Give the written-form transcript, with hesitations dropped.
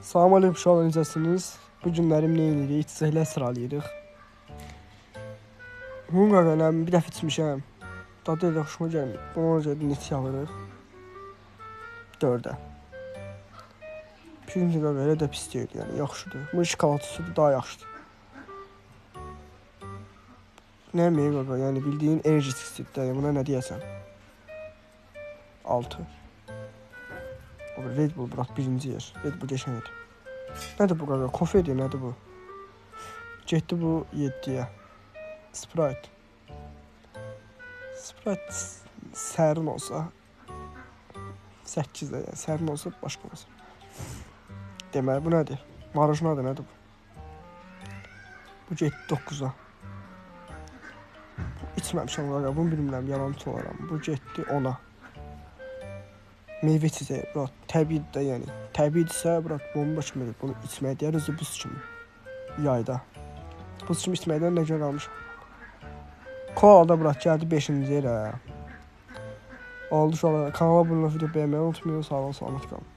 Salam aleyküm, uşaqlar, necəsiniz? Bu günlərim nə edirik? İçecəklər sıralayırıq. Hunqaqa bir dəfə içmişəm. Dadı elə xoşuma gəlmir. Buna görə neçə alırıq? 4-ə. Pirinci qaqa elə də pis deyil, yəni yaxşıdır. Bu şokolad südü daha yaxşıdır. Nə yemək qaqa, yəni bildiyin energetik süddə, yəni buna nə deyəsən? 6. Red Bull bırak birinci yer. Red Bull geçmedi. Nədir bu qaqa? Kofedir, nədir bu? Getdi bu 7-yə. Sprite. Sprite sərin olsa 8-də, yəni sərin olsa başqa olsa. Deməli bu nədir? Marojnadır, nədir bu? Bu getdi 9-a. İçməmişəm qaqa, bunu bilmirəm, yalançı olaram. Bu getdi 10-a. Meyvə içəcəyi, bura təbiidir də, yəni. Təbiidirsə, bura bomba kimidir. Bunu içməyə deyər, özü buz kimi. Yayda. Buz kimi içməkdən nə görə qalmışam. Koala da bura gəldi 5-ci yerə. Oldu şu an kanala abunə olub video beğenmeyi unutmayın. Sağ olun, salamat qalın.